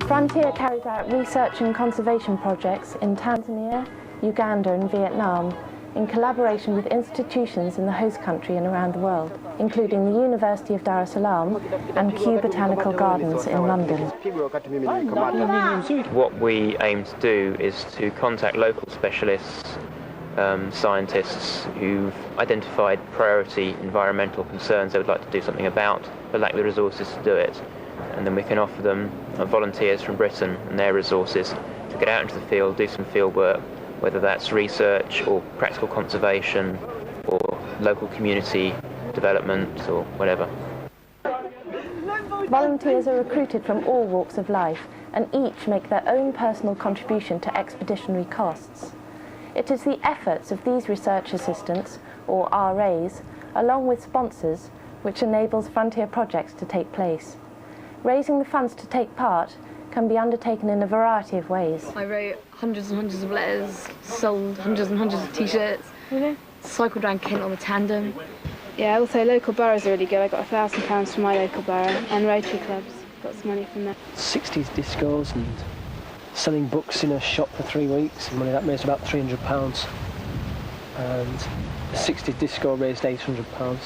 Frontier carries out research and conservation projects in Tanzania, Uganda and Vietnam in collaboration with institutions in the host country and around the world, including the University of Dar es Salaam and Kew Botanical Gardens in London. What we aim to do is to contact local specialists, scientists who've identified priority environmental concerns they would like to do something about, but lack the resources to do it. And then we can offer them volunteers from Britain and their resources to get out into the field, do some field work, whether that's research or practical conservation or local community development or whatever. Volunteers are recruited from all walks of life and each make their own personal contribution to expeditionary costs. It is the efforts of these research assistants, or RAs, along with sponsors, which enables Frontier projects to take place. Raising the funds to take part can be undertaken in a variety of ways. I wrote hundreds and hundreds of letters, sold hundreds and hundreds of t-shirts, cycled around Kent on a tandem. Yeah, also local boroughs are really good. I got £1,000 from my local borough, and Rotary clubs got some money from them. 60s discos and selling books in a shop for 3 weeks, and money that raised about £300. And the 60s disco raised £800.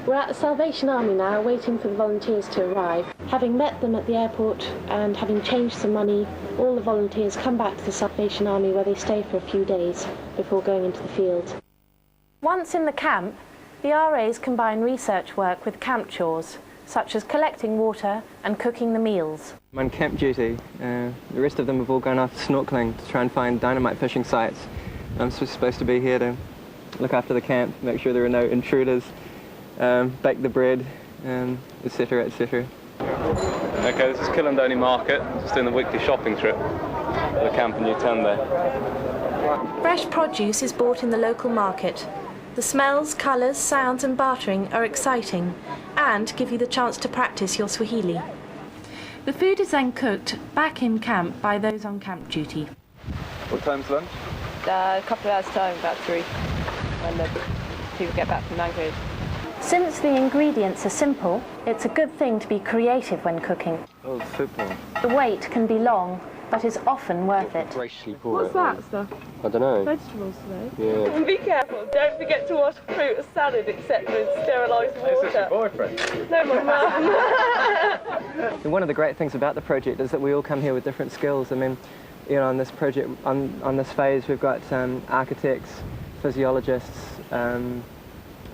We're at the Salvation Army now, waiting for the volunteers to arrive. Having met them at the airport and having changed some money, all the volunteers come back to the Salvation Army where they stay for a few days before going into the field. Once in the camp, the RAs combine research work with camp chores, such as collecting water and cooking the meals. I'm on camp duty. The rest of them have all gone off snorkeling to try and find dynamite fishing sites. I'm supposed to be here to look after the camp, make sure there are no intruders, bake the bread, etc., etc. Okay, this is Killandoney Market, just doing the weekly shopping trip for the camp in Newtown there. Fresh produce is bought in the local market. The smells, colours, sounds and bartering are exciting and give you the chance to practice your Swahili. The food is then cooked back in camp by those on camp duty. What time's lunch? A couple of hours' time, about 3, when the people get back from Langridge. Since the ingredients are simple, it's a good thing to be creative when cooking. Oh, football. The wait can be long, but is often worth it. What's that stuff? I don't know. Vegetables today? Yeah. Be careful, don't forget to wash fruit or salad except with sterilised water. Is this your boyfriend? No, my mum. And one of the great things about the project is that we all come here with different skills. I mean, you know, on this project, on this phase, we've got architects, physiologists,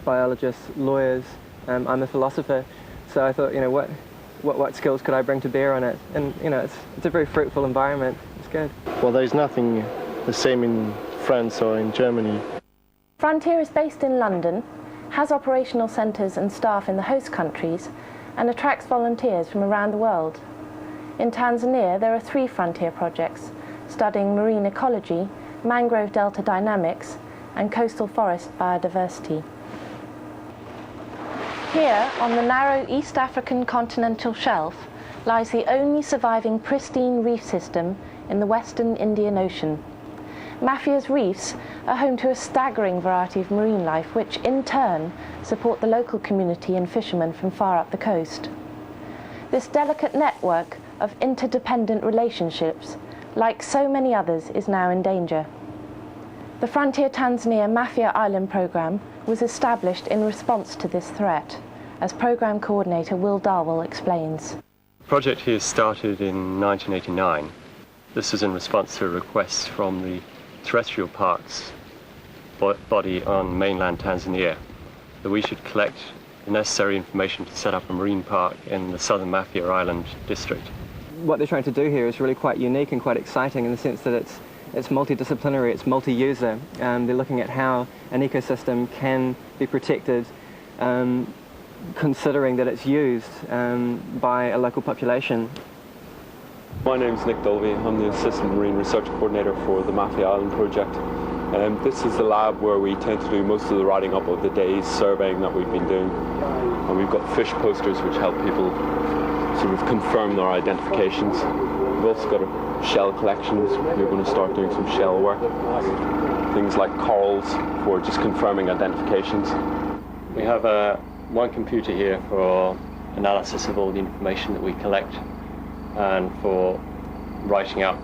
biologists, lawyers. I'm a philosopher, so I thought, you know, what skills could I bring to bear on it? And you know, it's a very fruitful environment. It's good. Well, there's nothing the same in France or in Germany. Frontier is based in London, has operational centres and staff in the host countries, and attracts volunteers from around the world. In Tanzania, there are 3 Frontier projects studying marine ecology, mangrove delta dynamics, and coastal forest biodiversity. Here, on the narrow East African continental shelf, lies the only surviving pristine reef system in the western Indian Ocean. Mafia's reefs are home to a staggering variety of marine life which, in turn, support the local community and fishermen from far up the coast. This delicate network of interdependent relationships, like so many others, is now in danger. The Frontier Tanzania Mafia Island Programme was established in response to this threat, as Programme Coordinator Will Darwell explains. The project here started in 1989. This is in response to a request from the terrestrial parks body on mainland Tanzania that we should collect the necessary information to set up a marine park in the southern Mafia Island district. What they're trying to do here is really quite unique and quite exciting in the sense that it's multidisciplinary, it's multi-user. They're looking at how an ecosystem can be protected, considering that it's used by a local population. My name's Nick Dolby. I'm the Assistant Marine Research Coordinator for the Maffei Island project. This is the lab where we tend to do most of the writing up of the day's surveying that we've been doing. And we've got fish posters which help people sort of confirm their identifications. We've also got shell collections. We're going to start doing some shell work. Things like corals for just confirming identifications. We have one computer here for analysis of all the information that we collect and for writing up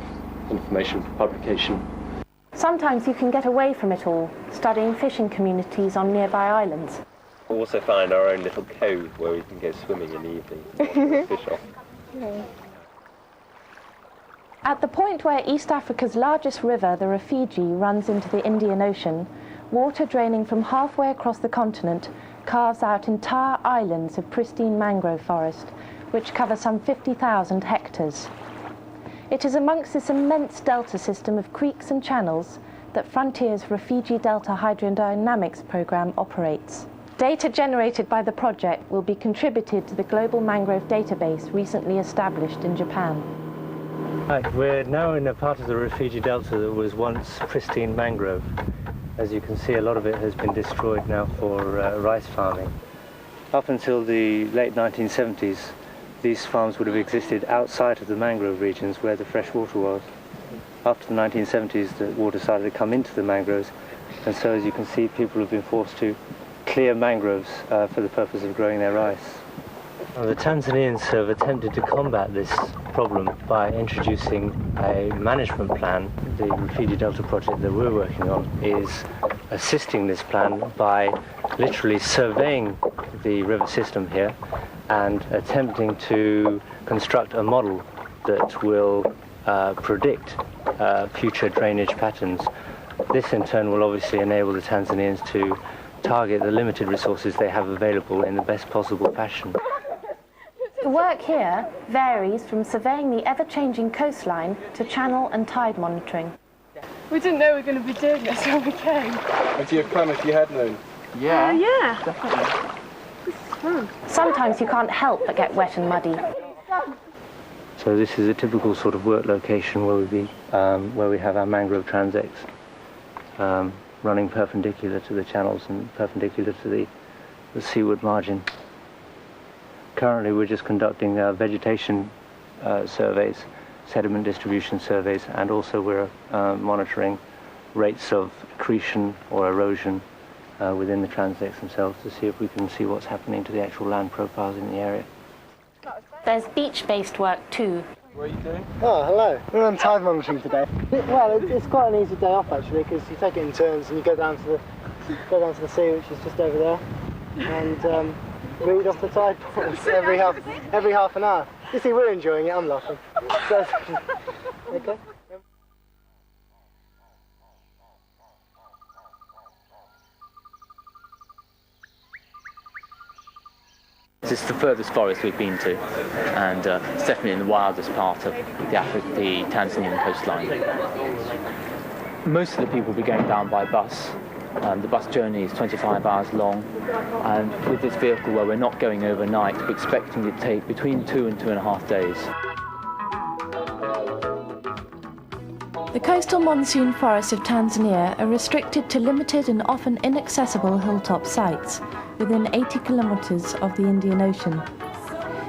information for publication. Sometimes you can get away from it all, studying fishing communities on nearby islands. We also find our own little cove where we can go swimming in the evening and watch the fish off. Yeah. At the point where East Africa's largest river, the Rufiji, runs into the Indian Ocean, water draining from halfway across the continent carves out entire islands of pristine mangrove forest, which cover some 50,000 hectares. It is amongst this immense delta system of creeks and channels that Frontier's Rufiji Delta Hydrodynamics program operates. Data generated by the project will be contributed to the global mangrove database recently established in Japan. Right, we're now in a part of the Rufiji Delta that was once pristine mangrove. As you can see, a lot of it has been destroyed now for rice farming. Up until the late 1970s, these farms would have existed outside of the mangrove regions where the fresh water was. After the 1970s, the water started to come into the mangroves, and so as you can see, people have been forced to clear mangroves for the purpose of growing their rice. The Tanzanians have attempted to combat this problem by introducing a management plan. The Rufiji Delta project that we're working on is assisting this plan by literally surveying the river system here and attempting to construct a model that will predict future drainage patterns. This in turn will obviously enable the Tanzanians to target the limited resources they have available in the best possible fashion. The work here varies from surveying the ever-changing coastline to channel and tide monitoring. We didn't know we were going to be doing this when we came. Would you have come if you had known? Yeah. Yeah. Definitely. This is fun. Sometimes you can't help but get wet and muddy. So this is a typical sort of work location where we have our mangrove transects running perpendicular to the channels and perpendicular to the seaward margin. Currently we're just conducting vegetation surveys, sediment distribution surveys, and also we're monitoring rates of accretion or erosion within the transects themselves to see if we can see what's happening to the actual land profiles in the area. There's beach-based work too. What are you doing? Oh, hello. We're on tide monitoring today. Well, it's quite an easy day off actually, because you take it in turns and you go down to the sea, which is just over there, and read off the tide points every half an hour. You see, we're enjoying it. I'm laughing. So, okay. This is the furthest forest we've been to, and it's definitely in the wildest part of the Tanzanian coastline. Most of the people will be going down by bus. The bus journey is 25 hours long, and with this vehicle, where we're not going overnight, we're expecting it to take between 2 and 2.5 days. The coastal monsoon forests of Tanzania are restricted to limited and often inaccessible hilltop sites within 80 kilometres of the Indian Ocean.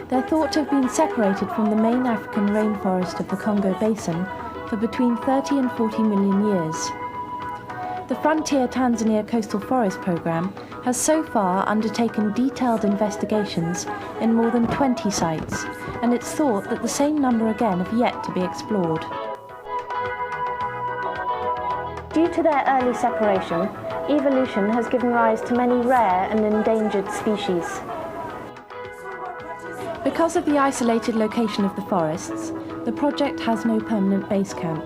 They're thought to have been separated from the main African rainforest of the Congo Basin for between 30 and 40 million years. The Frontier Tanzania Coastal Forest Programme has so far undertaken detailed investigations in more than 20 sites, and it's thought that the same number again have yet to be explored. Due to their early separation, evolution has given rise to many rare and endangered species. Because of the isolated location of the forests, the project has no permanent base camp.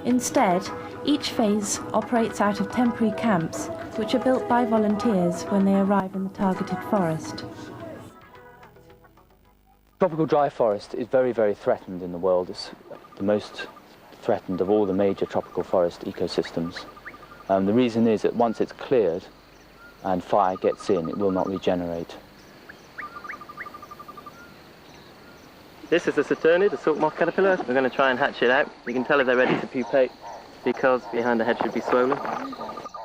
Instead, each phase operates out of temporary camps, which are built by volunteers when they arrive in the targeted forest. Tropical dry forest is very, very threatened in the world. It's the most threatened of all the major tropical forest ecosystems. The reason is that once it's cleared and fire gets in, it will not regenerate. This is the Saturni, the silk moth caterpillar. We're going to try and hatch it out. You can tell if they're ready to pupate because behind the head should be swollen.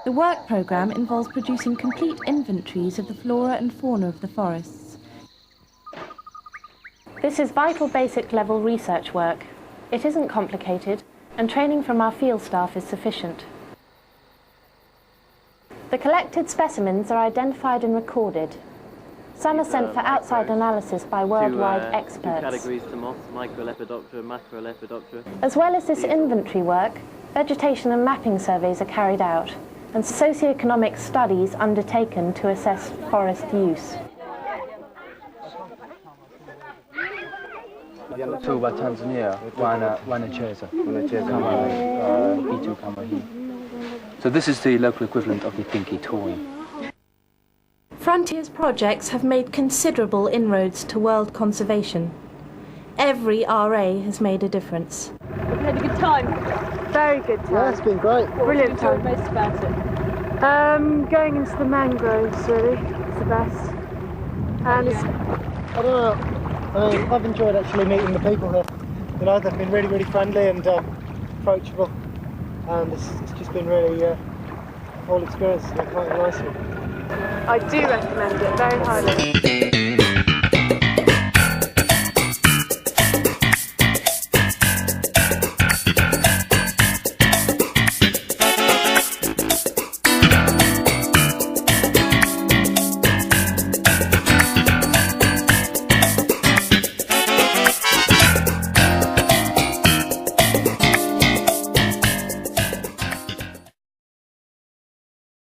The work programme involves producing complete inventories of the flora and fauna of the forests. This is vital basic level research work. It isn't complicated, and training from our field staff is sufficient. The collected specimens are identified and recorded. Some are sent for outside analysis by worldwide experts. Two categories to moths, Microlepidoptera, Macrolepidoptera. As well as this inventory work, vegetation and mapping surveys are carried out, and socio-economic studies undertaken to assess forest use. Tuba Tanzania, wanacheza kitu kama hii. So this is the local equivalent of the pinky toy. Frontiers projects have made considerable inroads to world conservation. Every RA has made a difference. We've had a good time. Very good time. Yeah, it's been great. Brilliant time. Most about it. Going into the mangroves, really, is the best. And I don't know. I mean, I've enjoyed actually meeting the people here. You know, they've been really, really friendly and approachable, and it's just been really the whole experience has been quite a nice one. I do recommend it very highly.